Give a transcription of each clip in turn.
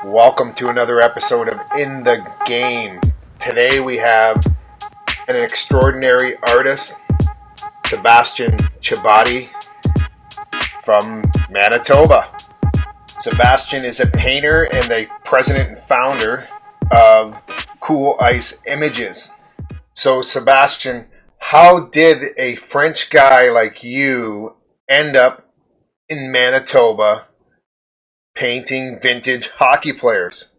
Welcome to another episode of In the Game. Today we have an extraordinary artist, Sebastien Chabauty from Manitoba. Sebastien is a painter and the president and founder of Cool Ice Images. So, Sebastien, how did a French guy like you end up in Manitoba painting vintage hockey players?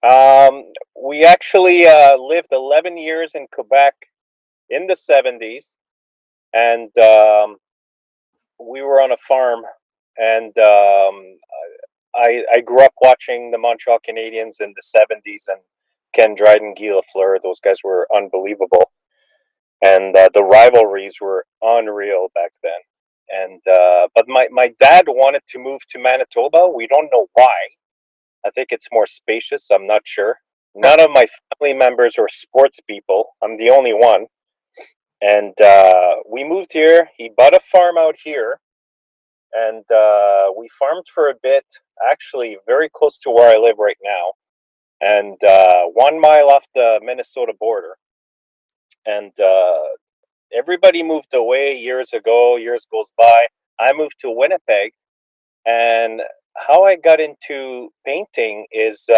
Um, we actually lived 11 years in Quebec in the 70s, and we were on a farm. And I grew up watching the Montreal Canadiens in the 70s and Ken Dryden, Guy Lafleur. Those guys were unbelievable. And the rivalries were unreal back then. And but my dad wanted to move to Manitoba. We don't know why. I think it's more spacious. I'm not sure. None of my family members are sports people. I'm the only one. And we moved here. He bought a farm out here. And we farmed for a bit, actually, very close to where I live right now. And 1 mile off the Minnesota border. And everybody moved away years ago. Years goes by. I moved to Winnipeg. And how I got into painting is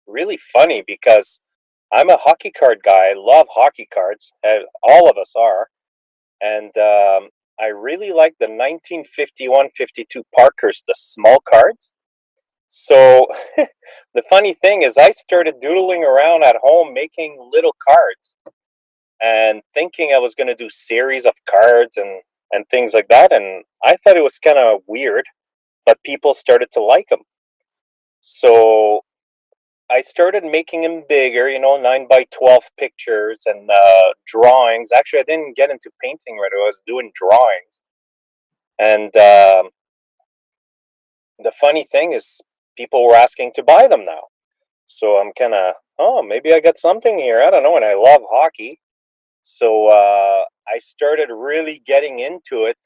really funny because I'm a hockey card guy. I love hockey cards. All of us are. And I really like the 1951-52 Parkers, the small cards. So the funny thing is I started doodling around at home making little cards and thinking I was going to do series of cards and things like that. And I thought it was kind of weird, but people started to like them. So I started making them bigger, 9 by 12 pictures and drawings. Actually, I didn't get into painting right away. I was doing drawings. And the funny thing is, people were asking to buy them now. So I'm kind of, maybe I got something here. I don't know. And I love hockey. So I started really getting into it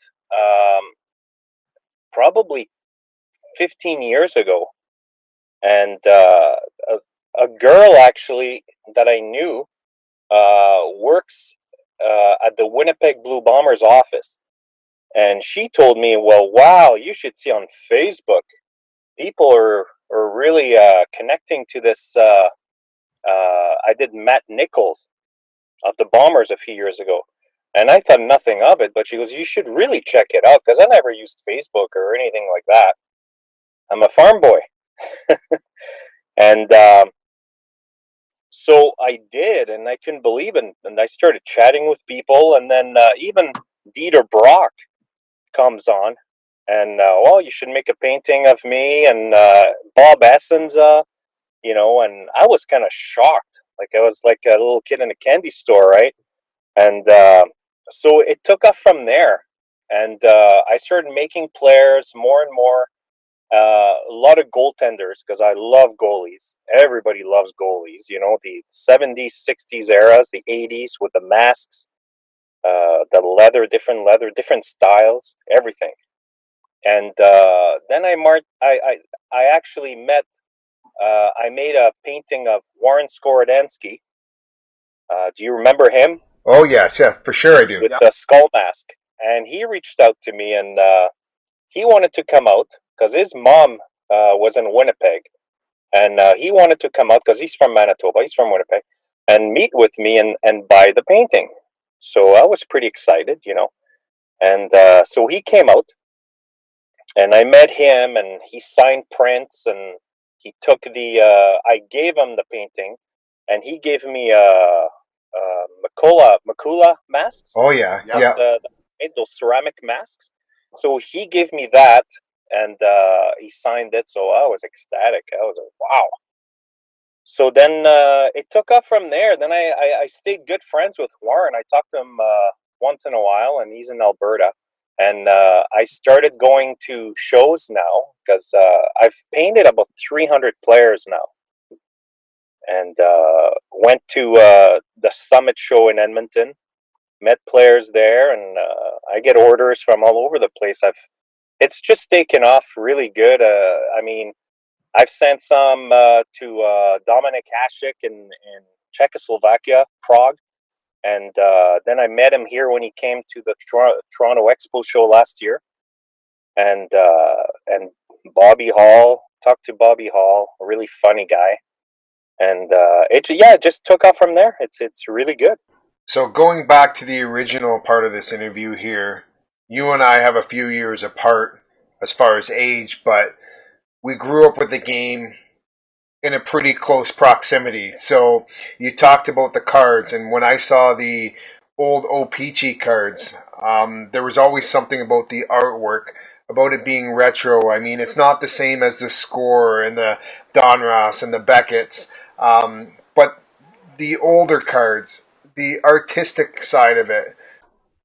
probably 15 years ago. And a girl actually that I knew works at the Winnipeg Blue Bombers office. And she told me, well, wow, you should see on Facebook. People are really connecting to this. I did Matt Nichols of the Bombers a few years ago. And I thought nothing of it. But she goes, you should really check it out. Because I never used Facebook or anything like that. I'm a farm boy. And so I did, and I couldn't believe it. And I started chatting with people, and then even Dieter Brock comes on, and well, you should make a painting of me and Bob Essens, and I was kind of shocked. Like I was like a little kid in a candy store, right? And so it took off from there, and I started making players more and more. A lot of goaltenders because I love goalies. Everybody loves goalies. The 70s, 60s eras, the 80s with the masks, the leather, different styles, everything. And then I actually met. I made a painting of Warren Skorodansky. Do you remember him? Oh, yes, yeah, for sure I do. With the skull mask. And he reached out to me and he wanted to come out because his mom was in Winnipeg, and he wanted to come out because he's from Manitoba, he's from Winnipeg, and meet with me and buy the painting. So I was pretty excited, and so he came out, and I met him, and he signed prints, and he took I gave him the painting, and he gave me Makula masks. Oh, yeah, yeah. Those ceramic masks. So he gave me that, and he signed it. So I was ecstatic. I was like, wow. So then it took off from there. Then I stayed good friends with Warren. I talked to him once in a while, and he's in Alberta. And I started going to shows now because I've painted about 300 players now. And went to the Summit show in Edmonton, met players there, and I get orders from all over the place. It's just taken off really good. I mean, I've sent some to Dominik Hasek in Czechoslovakia, Prague, and then I met him here when he came to the Toronto Expo show last year, and Bobby Hall. Talked to Bobby Hall, a really funny guy, and it just took off from there. It's really good. So going back to the original part of this interview here, you and I have a few years apart as far as age, but we grew up with the game in a pretty close proximity. So you talked about the cards, and when I saw the old O-Pee-Chee cards, there was always something about the artwork, about it being retro. I mean, it's not the same as the Score and the Donruss and the Beckett's, but the older cards, the artistic side of it,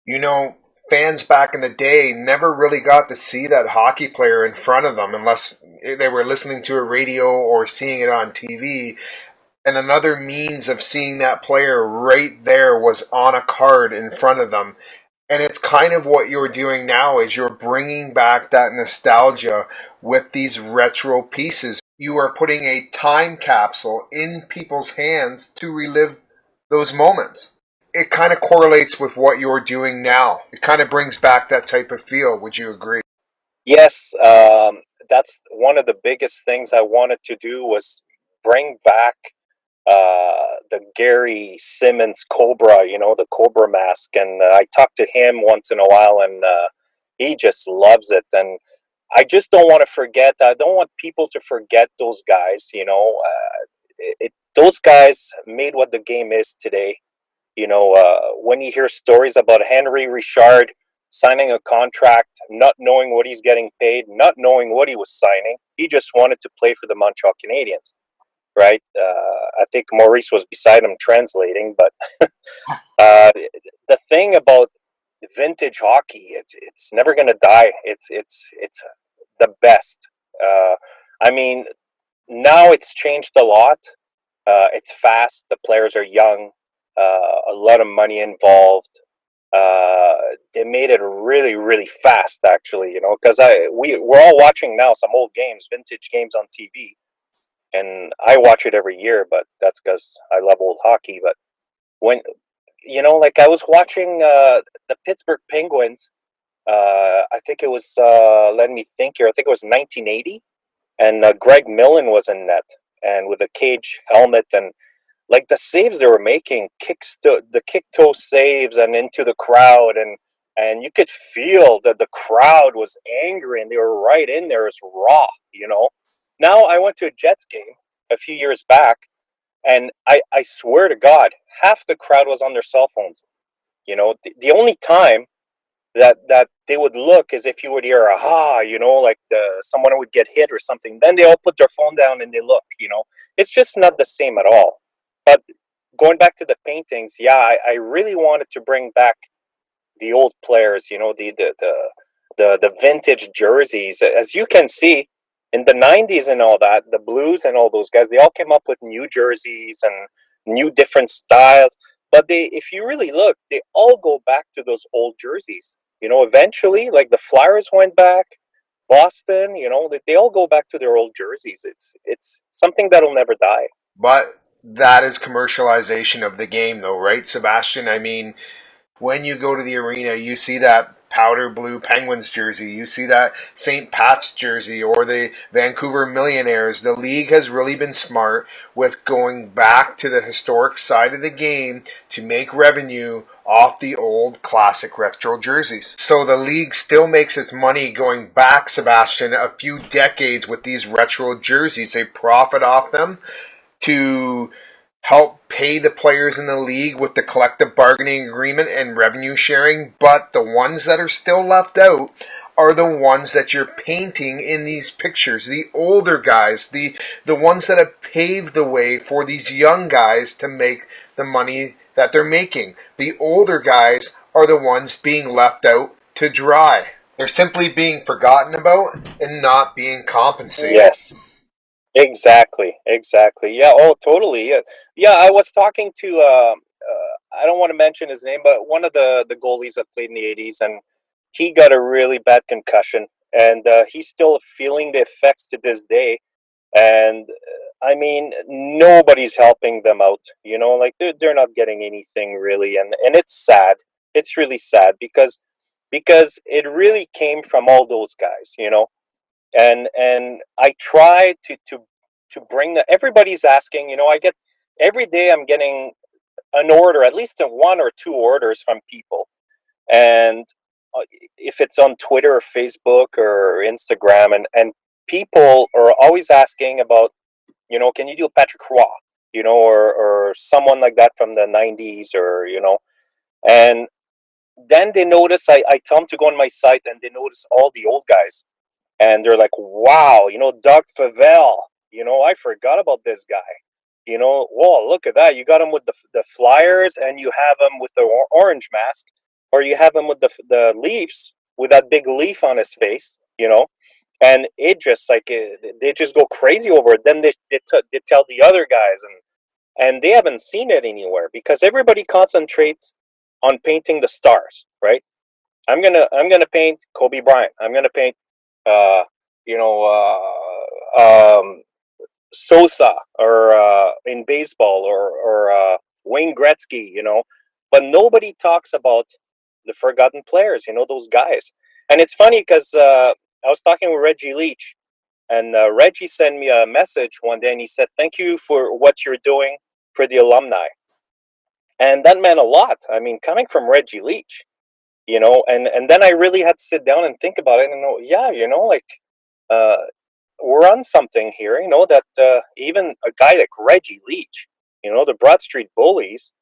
you know, fans back in the day never really got to see that hockey player in front of them unless they were listening to a radio or seeing it on TV. And another means of seeing that player right there was on a card in front of them. And it's kind of what you're doing now is you're bringing back that nostalgia with these retro pieces. You are putting a time capsule in people's hands to relive those moments. It kind of correlates with what you're doing now. It kind of brings back that type of feel. Would you agree? Yes, that's one of the biggest things I wanted to do was bring back the Gary Simmons Cobra, the Cobra mask. And I talk to him once in a while, and he just loves it. And I just don't want to forget. I don't want people to forget those guys. Those guys made what the game is today. When you hear stories about Henry Richard signing a contract, not knowing what he's getting paid, not knowing what he was signing, he just wanted to play for the Montreal Canadiens, right? I think Maurice was beside him translating, but the thing about vintage hockey, it's never going to die. It's the best. I mean, now it's changed a lot. It's fast. The players are young. A lot of money involved. They made it really, really fast, actually. Because we're all watching now some old games, vintage games on TV, and I watch it every year. But that's because I love old hockey. But when like I was watching the Pittsburgh Penguins. I think it was. Let me think here. I think it was 1980, and Greg Millen was in net, and with a cage helmet and like the saves they were making, the kick toe saves and into the crowd, and you could feel that the crowd was angry and they were right in there as raw. Now I went to a Jets game a few years back, and I swear to God, half the crowd was on their cell phones. The only time that they would look is if you would hear aha, like someone would get hit or something. Then they all put their phone down and they look. It's just not the same at all. But going back to the paintings, yeah, I really wanted to bring back the old players, the vintage jerseys. As you can see, in the 90s and all that, the Blues and all those guys, they all came up with new jerseys and new different styles. But if you really look, they all go back to those old jerseys. Eventually, like the Flyers went back, Boston, they all go back to their old jerseys. It's something that'll never die. But that is commercialization of the game, though, right, Sebastian? I mean, when you go to the arena, you see that powder blue Penguins jersey, you see that St. Pat's jersey, or the Vancouver Millionaires. The league has really been smart with going back to the historic side of the game to make revenue off the old classic retro jerseys. So the league still makes its money going back, Sebastian, a few decades with these retro jerseys. They profit off them to help pay the players in the league with the collective bargaining agreement and revenue sharing, but the ones that are still left out are the ones that you're painting in these pictures, the older guys, the ones that have paved the way for these young guys to make the money that they're making. The older guys are the ones being left out to dry. They're simply being forgotten about and not being compensated. Yes. Exactly, exactly. Yeah, oh, totally. Yeah, yeah. I was talking to I don't want to mention his name, but one of the goalies that played in the '80s, and he got a really bad concussion, and he's still feeling the effects to this day. And I mean, nobody's helping them out. Like they're not getting anything really, and it's sad. It's really sad because it really came from all those guys. And I try to bring the everybody's asking. I get every day I'm getting an order, at least one or two orders from people, and if it's on Twitter or Facebook or Instagram, and people are always asking about, can you do Patrick Roy, or someone like that from the 90s, and then they notice I tell them to go on my site, and they notice all the old guys, and they're like, wow, Doug Favell, I forgot about this guy. Whoa, look at that. You got him with the Flyers, and you have him with the orange mask, or you have him with the Leafs with that big leaf on his face. And it just like they just go crazy over it. Then they tell the other guys, and they haven't seen it anywhere because everybody concentrates on painting the stars, right? I'm gonna paint Kobe Bryant. I'm gonna paint, uh, you know, Sosa, or in baseball, or Wayne Gretzky. But nobody talks about the forgotten players. Those guys. And it's funny because I was talking with Reggie Leach, and Reggie sent me a message one day, and he said, "Thank you for what you're doing for the alumni," and that meant a lot. I mean, coming from Reggie Leach. And then I really had to sit down and think about it, and yeah, like uh, we're on something here. That even a guy like Reggie Leach, the Broad Street Bullies,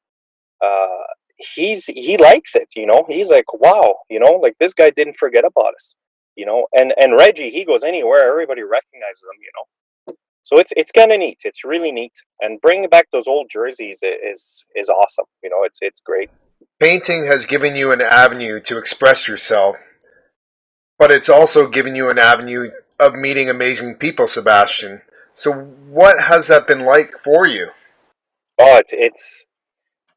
uh, he likes it. He's like, wow, like this guy didn't forget about us. And Reggie, he goes anywhere, everybody recognizes him. So it's kind of neat. It's really neat, and bringing back those old jerseys is awesome. It's great. Painting has given you an avenue to express yourself, but it's also given you an avenue of meeting amazing people, Sebastien. So, what has that been like for you? Oh,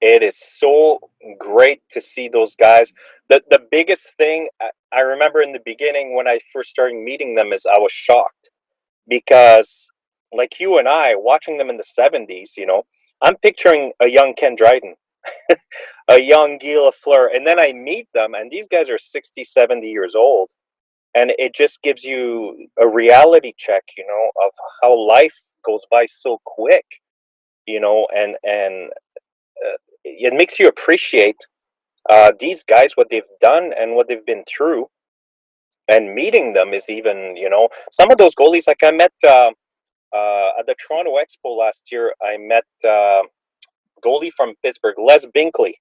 it is so great to see those guys. The biggest thing I remember in the beginning when I first started meeting them is I was shocked because, like you and I, watching them in the 70s, I'm picturing a young Ken Dryden, a young Guy Lafleur, and then I meet them, and these guys are 60, 70 years old. And it just gives you a reality check, of how life goes by so quick, and it makes you appreciate these guys, what they've done and what they've been through. And meeting them is even, some of those goalies. Like I met at the Toronto Expo last year. I met goalie from Pittsburgh, Les Binkley,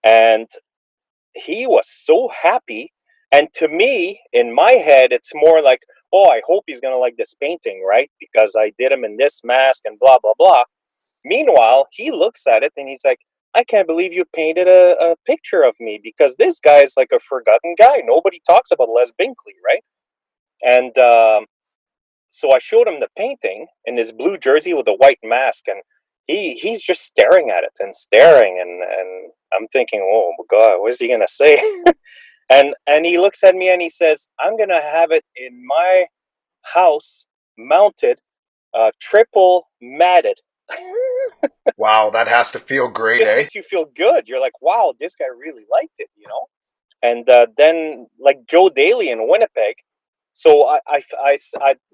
and he was so happy. And to me, in my head, it's more like, oh, I hope he's gonna like this painting, right? Because I did him in this mask and blah blah blah. Meanwhile, he looks at it and he's like, I can't believe you painted a picture of me, because this guy is like a forgotten guy. Nobody talks about Les Binkley, right? And so I showed him the painting in his blue jersey with a white mask, and he's just staring at it and staring, and I'm thinking, oh my God, what is he gonna say? and he looks at me and he says, I'm gonna have it in my house, mounted, triple matted. Wow, that has to feel great, Just eh? makes you feel good. You're like, wow, this guy really liked it. And then like Joe Daly in Winnipeg. So I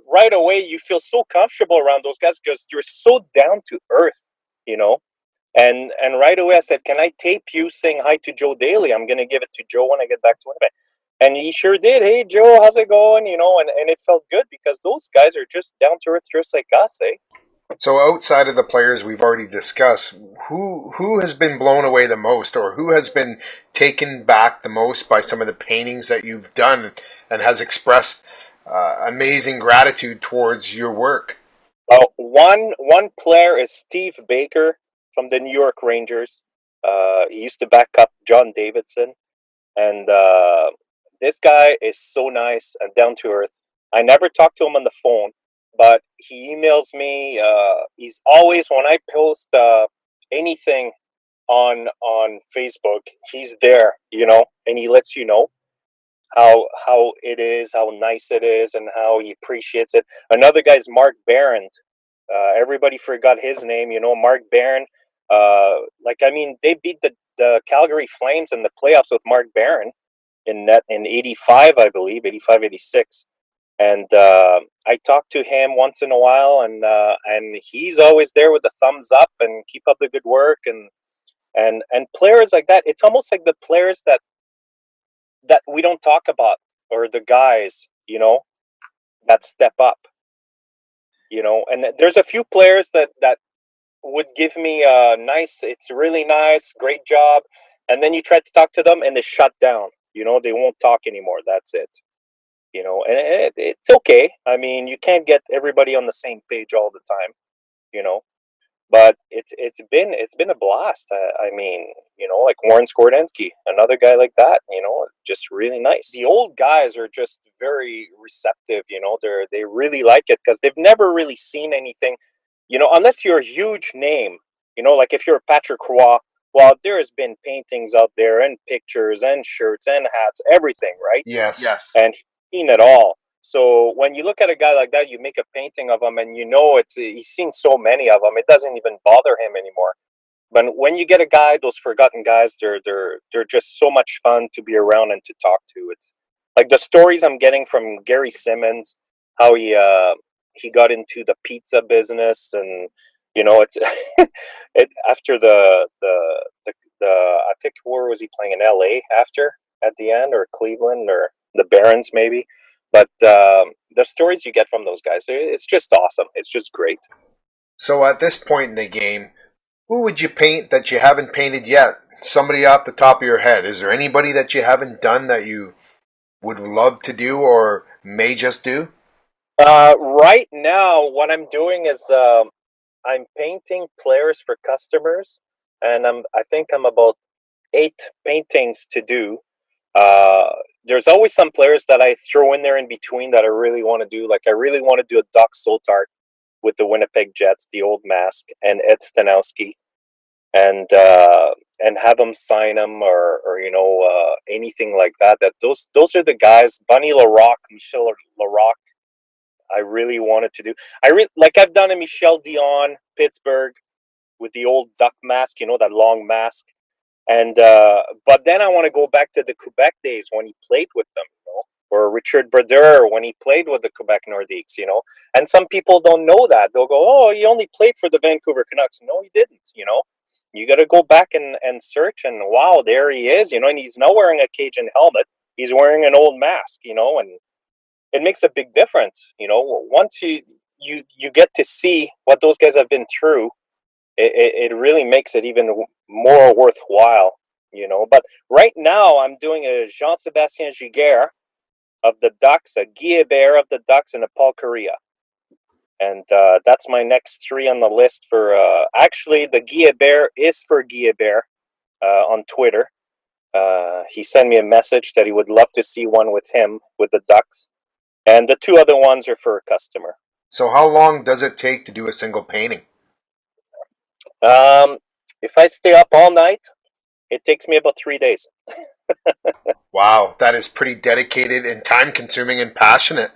right away you feel so comfortable around those guys because you're so down to earth, you know. And right away I said, can I tape you saying hi to Joe Daly? I'm gonna give it to Joe when I get back to Winnipeg. And he sure did. Hey Joe, how's it going? And it felt good because those guys are just down to earth, just like us, eh? So, outside of the players we've already discussed, who has been blown away the most, or who has been taken back the most by some of the paintings that you've done, and has expressed amazing gratitude towards your work? Well, one player is Steve Baker from the New York Rangers. He used to back up John Davidson, and this guy is so nice and down to earth. I never talked to him on the phone, but he emails me. He's always, when I post anything on Facebook, he's there, and he lets you know. how it is, how nice it is, and how he appreciates it. Another guy's Mark Barron. Everybody forgot his name, Mark Barron. They beat the Calgary Flames in the playoffs with Mark Barron in 85, I believe, 85, 86. And I talk to him once in a while, and he's always there with the thumbs up and keep up the good work, and players like that. It's almost like the players that we don't talk about, or the guys, that step up, and there's a few players that would give me a nice, it's really nice, great job, and then you try to talk to them and they shut down. They won't talk anymore. That's it. And it's okay. I mean, you can't get everybody on the same page all the time. You know, but it's been a blast. I mean, like Warren Skordensky, another guy like that. Just really nice. The old guys are just very receptive. They really like it because they've never really seen anything. Unless you're a huge name. Like if you're Patrick Roy. Well, there has been paintings out there and pictures and shirts and hats, everything, right? Yes. And he's seen it all. So when you look at a guy like that, you make a painting of him, and he's seen so many of them, it doesn't even bother him anymore. But when you get a guy, those forgotten guys, they're just so much fun to be around and to talk to. It's like the stories I'm getting from Gary Simmons, how he got into the pizza business, and it's after the I think, where was he playing, in L.A. after, at the end, or Cleveland, or the Barons maybe. But the stories you get from those guys, it's just awesome. It's just great. So at this point in the game, who would you paint that you haven't painted yet? Somebody off the top of your head. Is there anybody that you haven't done that you would love to do or may just do? Right now, what I'm doing is I'm painting players for customers, and I think I'm about 8 paintings to do. Uh, there's always some players that I throw in there in between that I really want to do. Like I really want to do a Doc Soltart with the Winnipeg Jets, the old mask, and Ed Stanowski, and have them sign them, or anything like that. That those are the guys. Bunny Larocque, Michel Larocque. I really wanted to do. I've done a Michel Dion Pittsburgh with the old duck mask, that long mask. And but then I want to go back to the Quebec days when he played with them, or Richard Brodeur when he played with the Quebec Nordiques. And some people don't know that. They'll go, "Oh, he only played for the Vancouver Canucks." No, he didn't. You got to go back and search, and wow, there he is. And he's not wearing a Cajun helmet. He's wearing an old mask. And it makes a big difference. Once you get to see what those guys have been through, it really makes it even more worthwhile. But right now I'm doing a Jean-Sebastien Giguère of the Ducks, a Guy Hébert of the Ducks, and a Paul Correa. And that's my next 3 on the list for actually the Guy Hébert is for Guy Hébert on Twitter. He sent me a message that he would love to see one with him with the Ducks, and the 2 other ones are for a customer. So how long does it take to do a single painting? If I stay up all night, it takes me about 3 days. Wow, that is pretty dedicated and time consuming and passionate.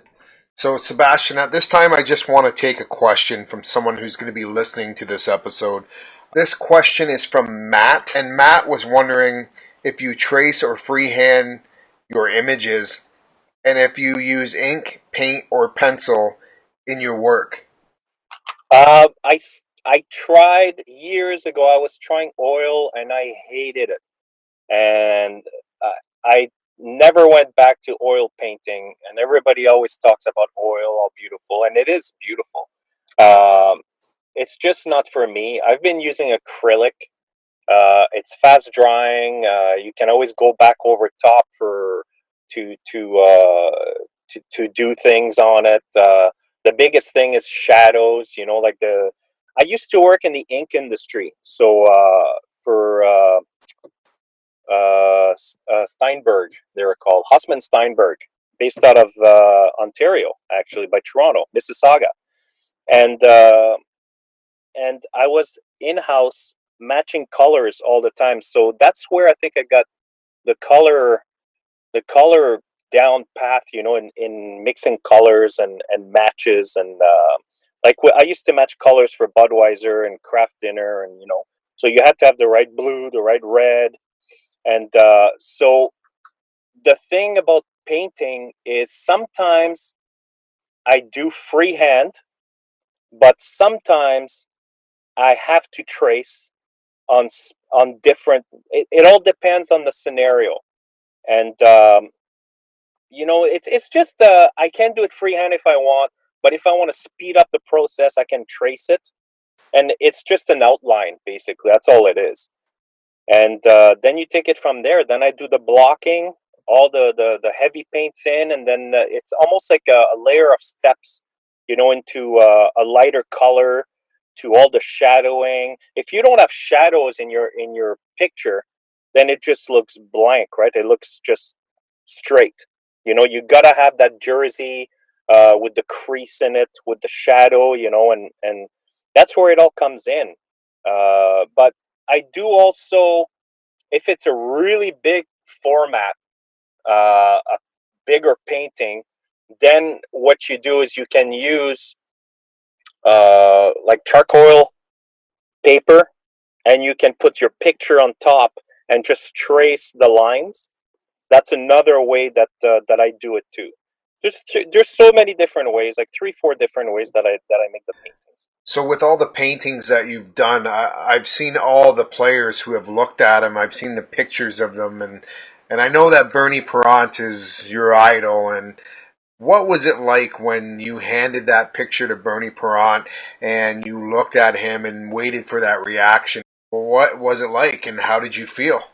So, Sebastian, at this time, I just want to take a question from someone who's going to be listening to this episode. This question is from Matt, and Matt was wondering if you trace or freehand your images and if you use ink, paint, or pencil in your work. I tried years ago. I was trying oil, and I hated it. And I never went back to oil painting. And everybody always talks about oil, all beautiful, and it is beautiful. Um, it's just not for me. I've been using acrylic. It's fast drying. You can always go back over top to to to do things on it. The biggest thing is shadows. I used to work in the ink industry, so for Steinberg, they were called Hussman Steinberg, based out of Ontario, actually, by Toronto, Mississauga, and I was in house matching colors all the time. So that's where I think I got the color down path, in mixing colors and matches, and like I used to match colors for Budweiser and Kraft Dinner, and so you had to have the right blue, the right red, and so the thing about painting is sometimes I do freehand, but sometimes I have to trace on different. It all depends on the scenario, and it's just I can do it freehand if I want, but if I want to speed up the process, I can trace it, and it's just an outline basically. That's all it is, and then you take it from there. Then I do the blocking, all the heavy paints in, and then it's almost like a layer of steps, into a lighter color, to all the shadowing. If you don't have shadows in your picture, then it just looks blank, right? It looks just straight. You gotta have that jersey with the crease in it, with the shadow, and that's where it all comes in. But I do also, if it's a really big format, a bigger painting, then what you do is you can use like charcoal paper, and you can put your picture on top and just trace the lines. That's another way that I do it too. There's so many different ways, like 3, 4 different ways that I make the paintings. So with all the paintings that you've done, I've seen all the players who have looked at them. I've seen the pictures of them, and I know that Bernie Perrant is your idol. And what was it like when you handed that picture to Bernie Perrant and you looked at him and waited for that reaction? What was it like, and how did you feel?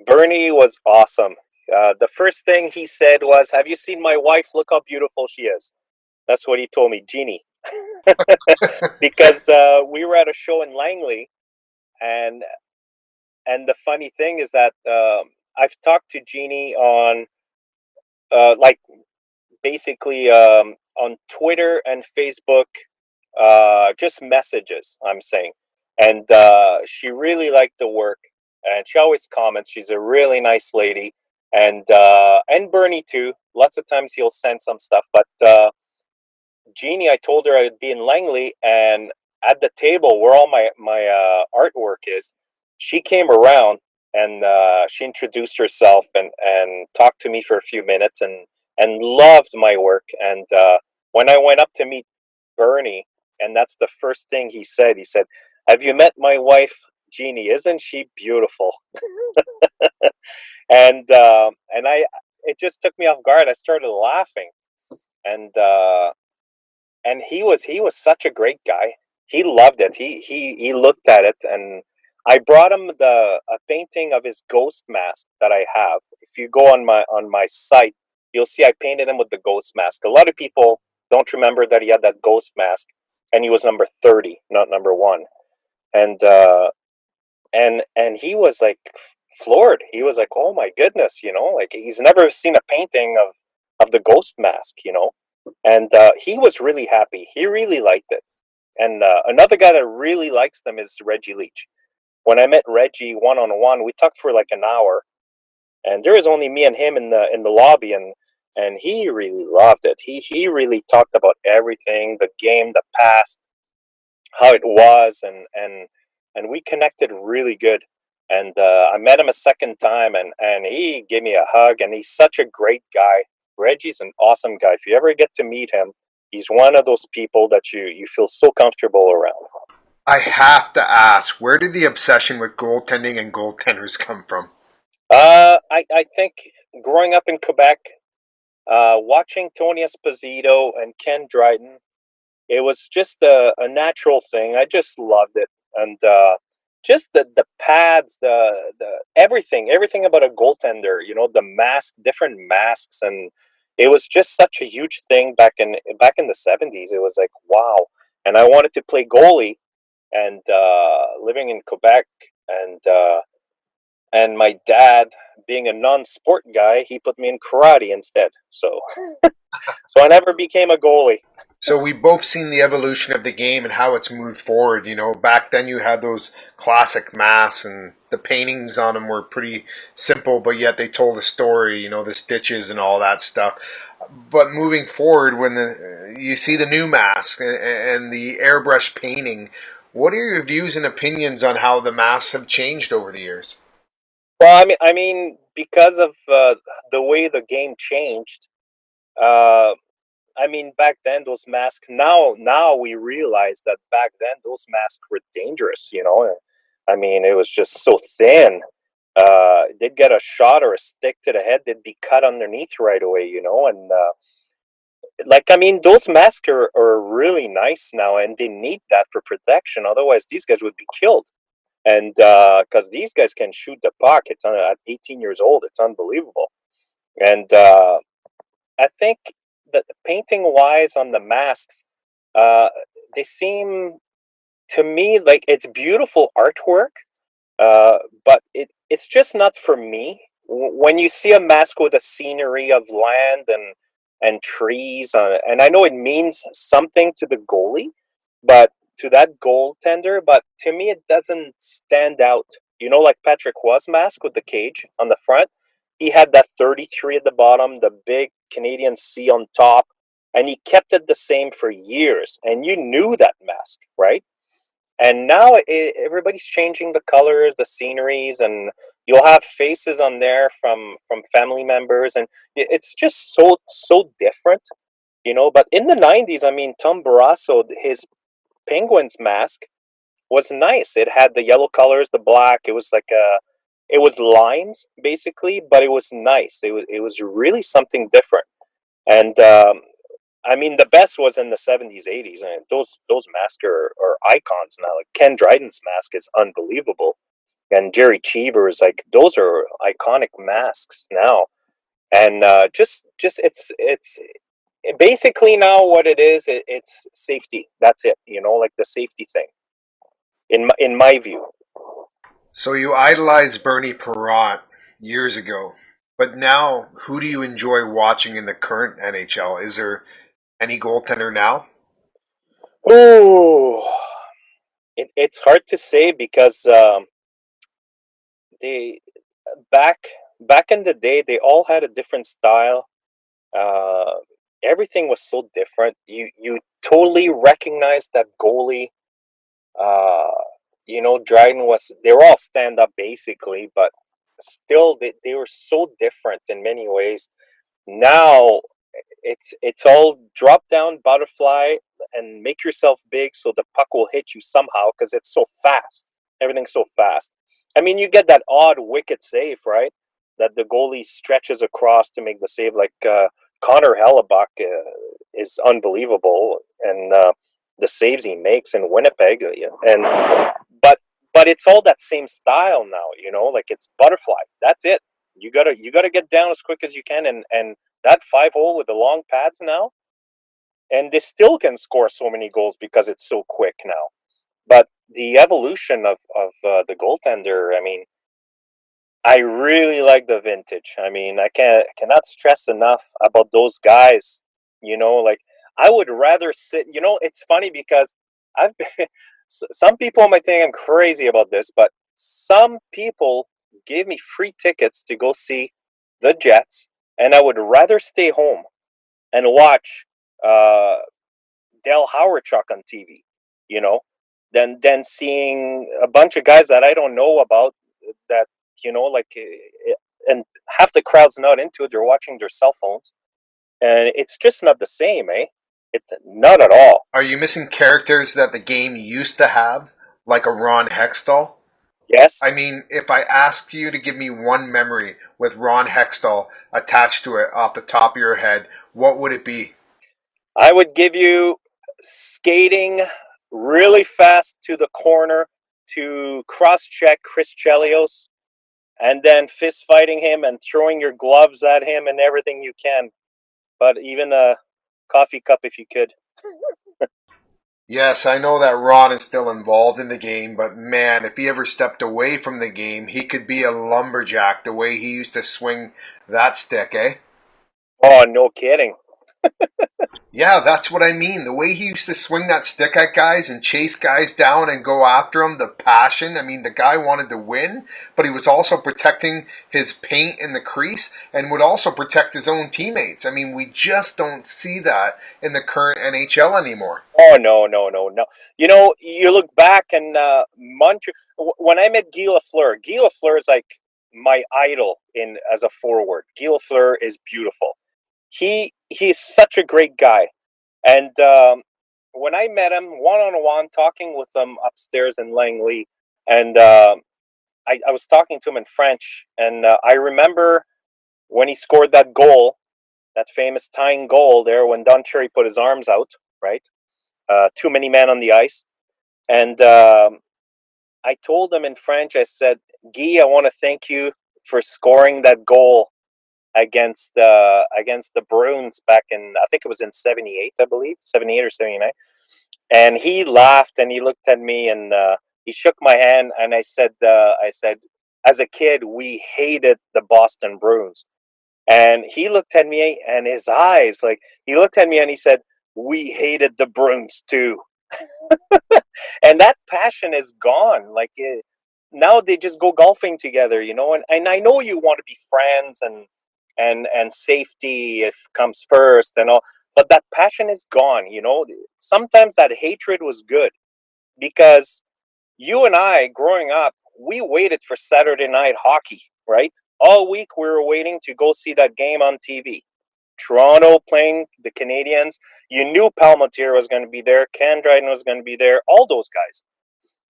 Bernie was awesome. The first thing he said was, "Have you seen my wife? Look how beautiful she is." That's what he told me, Jeannie, because we were at a show in Langley, and the funny thing is that I've talked to Jeannie on like basically on Twitter and Facebook, just messages. I'm saying, and she really liked the work, and she always comments. She's a really nice lady, and Bernie too. Lots of times he'll send some stuff, but Jeannie, I told her I'd be in Langley, and at the table where all my artwork is, she came around, and she introduced herself and talked to me for a few minutes, and loved my work. And when I went up to meet Bernie, and that's the first thing he said. He said, "Have you met my wife, Jeannie? Isn't she beautiful?" And I it just took me off guard. I started laughing, and he was such a great guy. He loved it. He looked at it, and I brought him a painting of his ghost mask that I have. If you go on my site, you'll see I painted him with the ghost mask. A lot of people don't remember that he had that ghost mask, and he was number 30, not number one. And and he was like floored. He was like, "Oh my goodness," like he's never seen a painting of the ghost mask. And he was really happy. He really liked it. And another guy that really likes them is Reggie Leach. When I met Reggie one on one, we talked for like an hour, and there was only me and him in the lobby, and he really loved it. He really talked about everything, the game, the past, how it was, and we connected really good. And I met him a second time, and he gave me a hug, and he's such a great guy. Reggie's an awesome guy. If you ever get to meet him, he's one of those people that you feel so comfortable around. I have to ask, where did the obsession with goaltending and goaltenders come from? I think growing up in Quebec, watching Tony Esposito and Ken Dryden, it was just a natural thing. I just loved it, and just the pads, the everything about a goaltender. The mask, different masks, and it was just such a huge thing back in the 70s. It was like wow, and I wanted to play goalie, and living in Quebec, and my dad being a non-sport guy, he put me in karate instead. So I never became a goalie. So we both seen the evolution of the game and how it's moved forward. You know, back then you had those classic masks and the paintings on them were pretty simple, but yet they told a story. You know, the stitches and all that stuff. But moving forward, when you see the new mask and the airbrush painting, what are your views and opinions on how the masks have changed over the years? Well, because of the way the game changed. Uh, back then those masks. Now we realize that back then those masks were dangerous. It was just so thin. They'd get a shot or a stick to the head, they'd be cut underneath right away. And those masks are really nice now, and they need that for protection. Otherwise, these guys would be killed. And because these guys can shoot the puck, at 18 years old, it's unbelievable. And I think that painting wise on the masks, uh, they seem to me like it's beautiful artwork, but it's just not for me. When you see a mask with a scenery of land and trees, and I know it means something to the goalie, but to that goaltender, but to me it doesn't stand out. Like Patrick was mask with the cage on the front. He had that 33 at the bottom, the big Canadian C on top, and he kept it the same for years. And you knew that mask, right? And now everybody's changing the colors, the sceneries, and you'll have faces on there from family members, and it's just so different. But in the '90s, Tom Barrasso, his Penguins mask was nice. It had the yellow colors, the black. It was lines basically, but it was nice. It was really something different. And the best was in the '70s, '80s, and those masks are icons now. Like Ken Dryden's mask is unbelievable, and Jerry Cheever's, like, those are iconic masks now. And just it's basically now what it is. It's safety. That's it. Like the safety thing. In my view. So you idolized Bernie Perrot years ago, but now who do you enjoy watching in the current NHL? Is there any goaltender now? Oh, it's hard to say because they back back in the day they all had a different style. Uh, Everything was so different. You totally recognized that goalie. Uh, Dryden was. They were all stand up basically, but still they were so different in many ways. Now it's all drop down butterfly and make yourself big so the puck will hit you somehow because it's so fast. Everything's so fast. You get that odd wicked save, right? That the goalie stretches across to make the save. Like Connor Hellebuck is unbelievable, and the saves he makes in Winnipeg. And but but it's all that same style now. Like it's butterfly. That's it. You gotta get down as quick as you can, and that 5 hole with the long pads now, and they still can score so many goals because it's so quick now. But the evolution of the goaltender, I really like the vintage. I cannot stress enough about those guys. Like I would rather sit. It's funny because I've been. Some people might think I'm crazy about this, but some people gave me free tickets to go see the Jets, and I would rather stay home and watch uh, Dale Howardchuk on TV, you know, than seeing a bunch of guys that I don't know about that, and half the crowd's not into it. They're watching their cell phones, and it's just not the same, eh? It's not at all. Are you missing characters that the game used to have, like a Ron Hextall? I Yes, mean, if I ask you to give me one memory with Ron Hextall attached to it off the top of your head, what would it be? I would give you skating really fast to the corner to cross check Chris Chelios, and then fist fighting him and throwing your gloves at him and everything you can. But even a coffee cup if you could. Yes, I know that Ron is still involved in the game, but man, if he ever stepped away from the game, he could be a lumberjack the way he used to swing that stick, eh? Oh, no kidding. Yeah, that's what I mean. The way he used to swing that stick at guys and chase guys down and go after them, the passion. I mean, the guy wanted to win, but he was also protecting his paint in the crease and would also protect his own teammates. I mean, we just don't see that in the current NHL anymore. Oh no, no, no, no. You know, you look back and when I met Guy Lafleur is like my idol in as a forward. Guy Lafleur is beautiful. He's such a great guy. And when I met him one on one, talking with him upstairs in Langley, and I was talking to him in French, and I remember when he scored that goal, that famous tying goal there when Don Cherry put his arms out, right? Too many men on the ice. And I told him in French, I said, Guy, I want to thank you for scoring that goal against the Bruins back in, I think it was in 78, I believe, 78 or 79. And he laughed and he looked at me and he shook my hand and I said, as a kid, we hated the Boston Bruins. And he looked at me and his eyes, like he looked at me and he said, we hated the Bruins too. And that passion is gone. Now they just go golfing together, and I know you want to be friends and safety if comes first and all, but that passion is gone. Sometimes that hatred was good because you and I growing up, we waited for Saturday night hockey, right? All week we were waiting to go see that game on TV. Toronto playing the Canadians. You knew Palmatier was going to be there, Ken Dryden was going to be there, all those guys.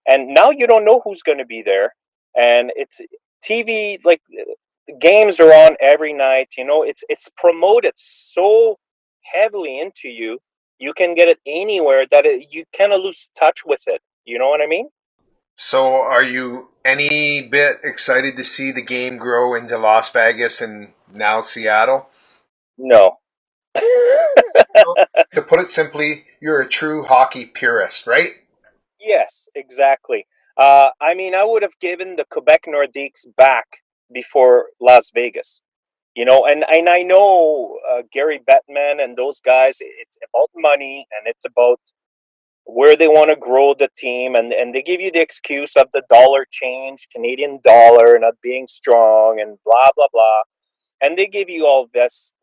And now you don't know who's going to be there. And it's TV, like games are on every night. It's promoted so heavily into you. You can get it anywhere that you kind of lose touch with it. You know what I mean? So, are you any bit excited to see the game grow into Las Vegas and now Seattle? No. To put it simply, you're a true hockey purist, right? Yes, exactly. I mean, I would have given the Quebec Nordiques back before Las Vegas. And I know Gary Bettman and those guys. It's about money and it's about where they want to grow the team, and they give you the excuse of the dollar change, Canadian dollar not being strong, and blah blah blah, and they give you all this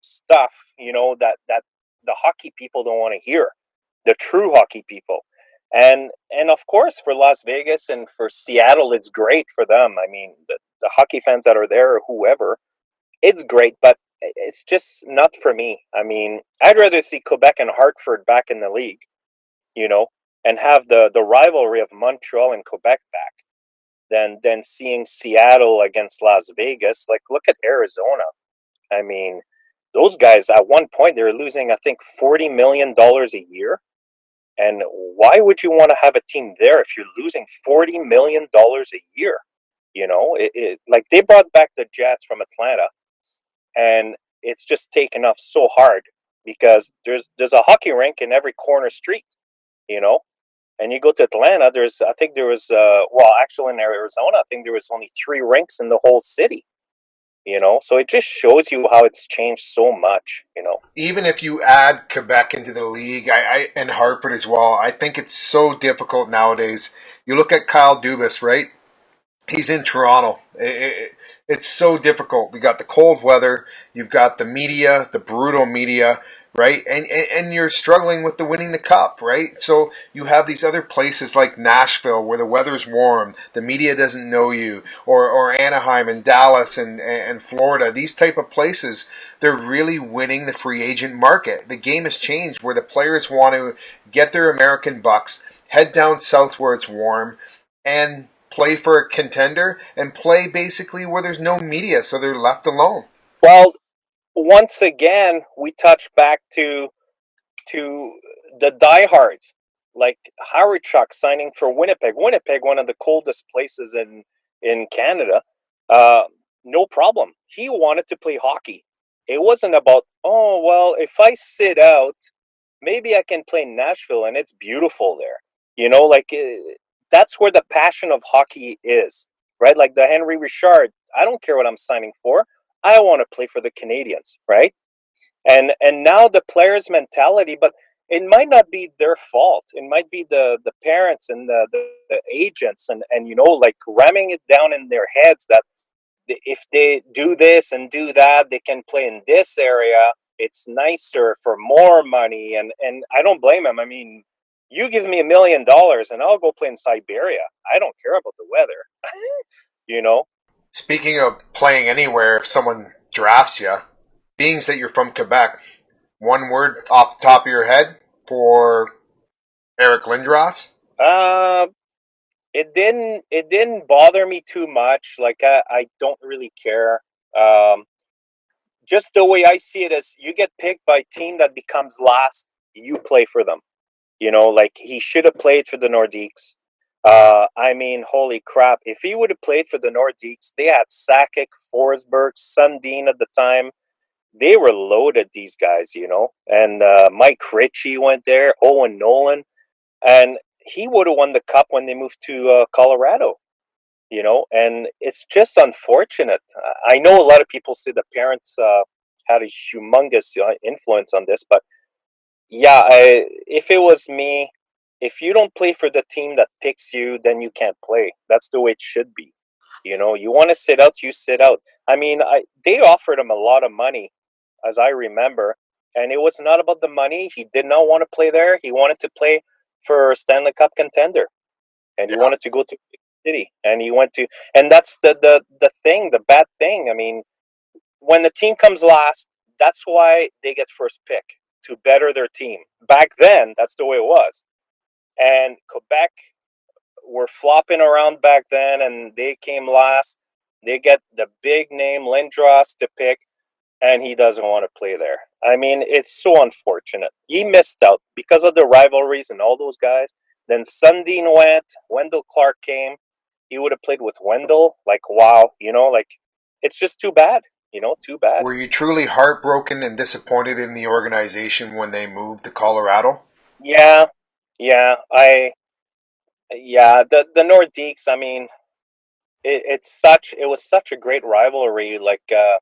stuff, that the hockey people don't want to hear, the true hockey people. And of course for Las Vegas and for Seattle, it's great for them. I mean, the hockey fans that are there or whoever, it's great, but it's just not for me. I mean, I'd rather see Quebec and Hartford back in the league, you know, and have the rivalry of Montreal and Quebec back than seeing Seattle against Las Vegas. Like, look at Arizona. I mean, those guys at one point they were losing, I think, $40 million a year. And why would you want to have a team there if you're losing $40 million a year? Like they brought back the Jets from Atlanta, and it's just taken off so hard because there's a hockey rink in every corner street, you know. And you go to Atlanta, I think there was, well, actually in Arizona, I think there was only 3 rinks in the whole city. So it just shows you how it's changed so much. Even if you add Quebec into the league, and Hartford as well, I think it's so difficult nowadays. You look at Kyle Dubas, right? He's in Toronto. It's so difficult. We got the cold weather. You've got the media, the brutal media, right? And you're struggling with the winning the cup, right? So you have these other places like Nashville where the weather's warm, the media doesn't know you, or Anaheim and Dallas and Florida. These type of places, they're really winning the free agent market. The game has changed where the players want to get their American bucks, head down south where it's warm, and play for a contender and play basically where there's no media, so they're left alone. Well, once again, we touch back to the diehards, like Howard Chuck signing for Winnipeg. Winnipeg, one of the coldest places in Canada. Uh, no problem. He wanted to play hockey. It wasn't about, oh well, if I sit out, maybe I can play in Nashville and it's beautiful there. That's where the passion of hockey is, right? Like the Henry Richard. I don't care what I'm signing for. I want to play for the Canadians, right? And now the players' mentality, but it might not be their fault. It might be the parents and the agents, and like ramming it down in their heads that if they do this and do that, they can play in this area. It's nicer for more money, and I don't blame them. I mean, you give me $1 million and I'll go play in Siberia. I don't care about the weather. you know. Speaking of playing anywhere, if someone drafts you, being that you're from Quebec, one word off the top of your head for Eric Lindros? Uh, it didn't bother me too much. Like I don't really care. Um, just the way I see it is, you get picked by a team that becomes last, you play for them. Like he should have played for the Nordiques. I mean, holy crap! If he would have played for the Nordiques, they had Sakic, Forsberg, Sundin at the time. They were loaded, these guys, And Mike Ritchie went there, Owen Nolan, and he would have won the cup when they moved to Colorado. And it's just unfortunate. I know a lot of people say the parents had a humongous influence on this, but yeah, if it was me, if you don't play for the team that picks you, then you can't play. That's the way it should be. You want to sit out, you sit out. I mean, they offered him a lot of money, as I remember, and it was not about the money. He did not want to play there. He wanted to play for a Stanley Cup contender, and he Yeah. wanted to go to city, and he went to, and that's the thing, the bad thing. I mean, when the team comes last, that's why they get first pick, to better their team. Back then, that's the way it was. And Quebec were flopping around back then, and they came last. They get the big name Lindros to pick, and he doesn't want to play there. I mean, it's so unfortunate. He missed out because of the rivalries and all those guys. Then Sundin went, Wendell Clark came. He would have played with Wendell. Like, wow, like it's just too bad. Too bad. Were you truly heartbroken and disappointed in the organization when they moved to Colorado? Yeah, yeah, the Nordiques. I mean, it was such a great rivalry. Like the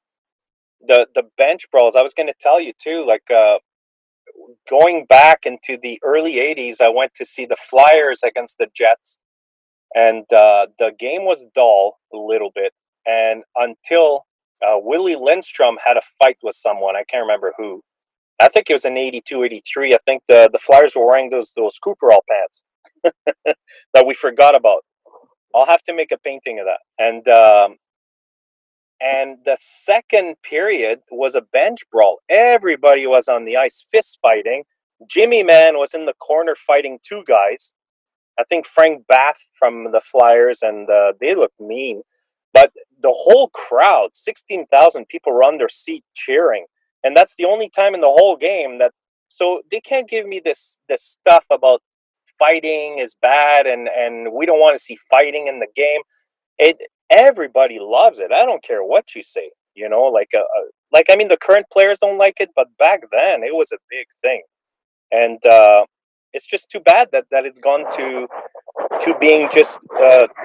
bench brawls. I was going to tell you too. Like going back into the early '80s, I went to see the Flyers against the Jets, and the game was dull a little bit, and until Willie Lindstrom had a fight with someone. I can't remember who. I think it was in '82, '83. I think the Flyers were wearing those Cooperall pants that we forgot about. I'll have to make a painting of that. And the second period was a bench brawl. Everybody was on the ice, fist fighting. Jimmy Mann was in the corner fighting two guys. I think Frank Bath from the Flyers, and they looked mean. But the whole crowd, 16,000 people, were on their seat cheering, and that's the only time in the whole game that. So they can't give me this stuff about fighting is bad, and we don't want to see fighting in the game. It Everybody loves it. I don't care what you say. Like I mean, the current players don't like it, but back then it was a big thing, and it's just too bad that it's gone to being just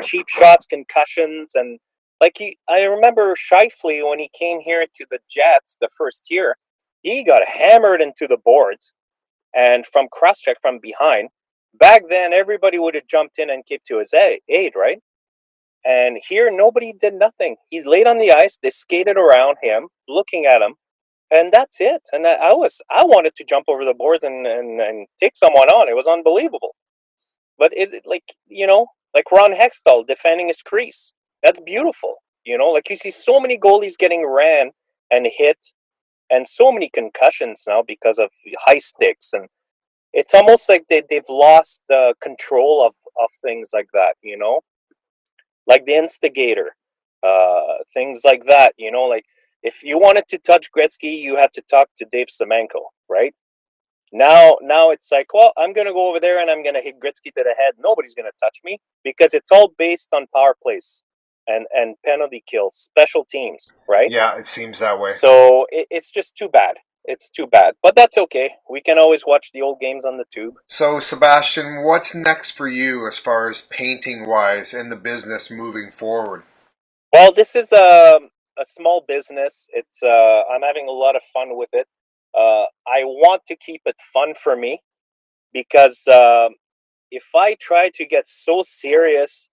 cheap shots, concussions, and I remember Shifley when he came here to the Jets the first year, he got hammered into the boards and from cross check from behind. Back then, everybody would have jumped in and came to his aid, right? And here, nobody did nothing. He laid on the ice. They skated around him, looking at him, and that's it. And I wanted to jump over the boards and take someone on. It was unbelievable. But like Ron Hextall defending his crease. That's beautiful. Like you see so many goalies getting ran and hit, and so many concussions now because of high sticks, and it's almost like they've lost the control of things like that. Like the instigator, things like that. Like if you wanted to touch Gretzky, you had to talk to Dave Semenko, right? Now it's like, well, I'm gonna go over there and I'm gonna hit Gretzky to the head. Nobody's gonna touch me because it's all based on power plays and penalty kills, special teams, right? Yeah, it seems that way. So it's just too bad. It's too bad, but that's okay. We can always watch the old games on the tube. So, Sebastian, what's next for you as far as painting wise in the business moving forward? Well, this is a small business. It's I'm having a lot of fun with it. I want to keep it fun for me because if I try to get so serious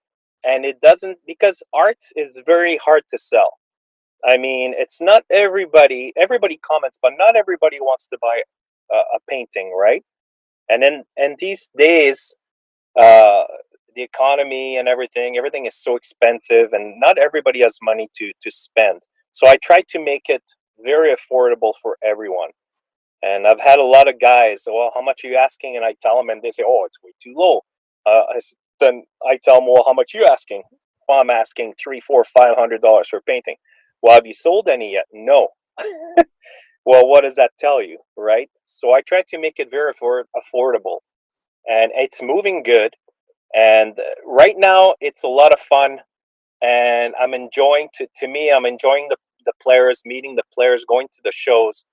and it doesn't, because art is very hard to sell. I mean, it's not everybody comments, but not everybody wants to buy a painting, right? And these days, uh, the economy and everything is so expensive, and not everybody has money to spend. So I try to make it very affordable for everyone. And I've had a lot of guys, well, how much are you asking? And I tell them, and they say, oh, it's way too low. Then I tell them, well, how much are you asking? Well, I'm asking $300, $400, $500 for painting. Well, have you sold any yet? No. Well, what does that tell you, right? So I try to make it very affordable, and it's moving good. And right now, it's a lot of fun, and I'm enjoying. To me, I'm enjoying the players, meeting the players, going to the shows,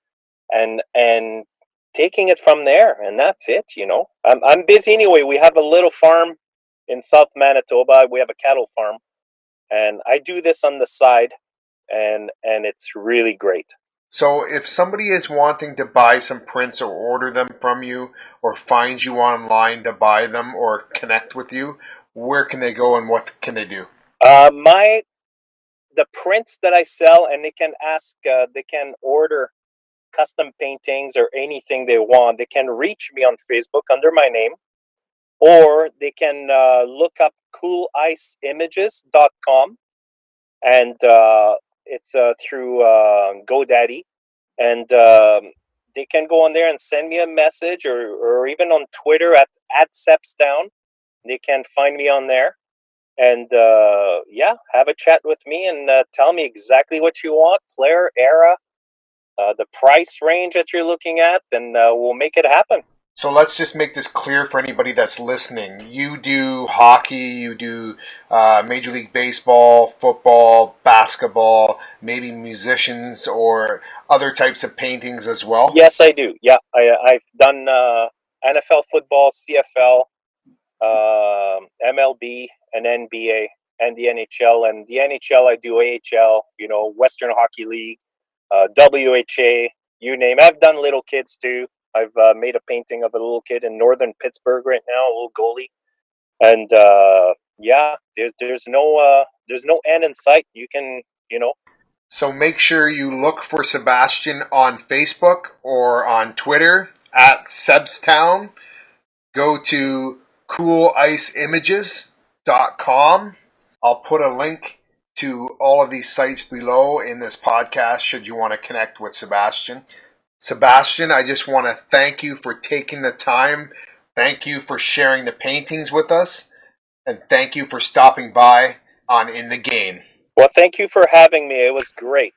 and taking it from there. And that's it. I'm busy anyway. We have a little farm in South Manitoba. We have a cattle farm, and I do this on the side, and it's really great. So if somebody is wanting to buy some prints or order them from you or find you online to buy them or connect with you, where can they go and what can they do? The prints that I sell, and they can order custom paintings or anything they want. They can reach me on Facebook under my name, or they can look up coolIceImages.com, and it's through GoDaddy, and they can go on there and send me a message, or even on Twitter at Sebstown. They can find me on there, and have a chat with me and tell me exactly what you want, player, era, the price range that you're looking at, and we'll make it happen. So let's just make this clear for anybody that's listening. You do hockey, you do Major League Baseball, football, basketball, maybe musicians or other types of paintings as well? Yes, I do. Yeah, I've done NFL football, CFL, MLB, and NBA, and the NHL. And the NHL, I do AHL, Western Hockey League, WHA, you name it. I've done little kids too. I've made a painting of a little kid in northern Pittsburgh right now, a little goalie, and there's no end in sight. You can. So make sure you look for Sebastien on Facebook or on Twitter at Sebstown. Go to coolIceImages.com. I'll put a link to all of these sites below in this podcast should you want to connect with Sebastien. Sebastien, I just want to thank you for taking the time. Thank you for sharing the paintings with us. And thank you for stopping by on In the Game. Well, thank you for having me. It was great.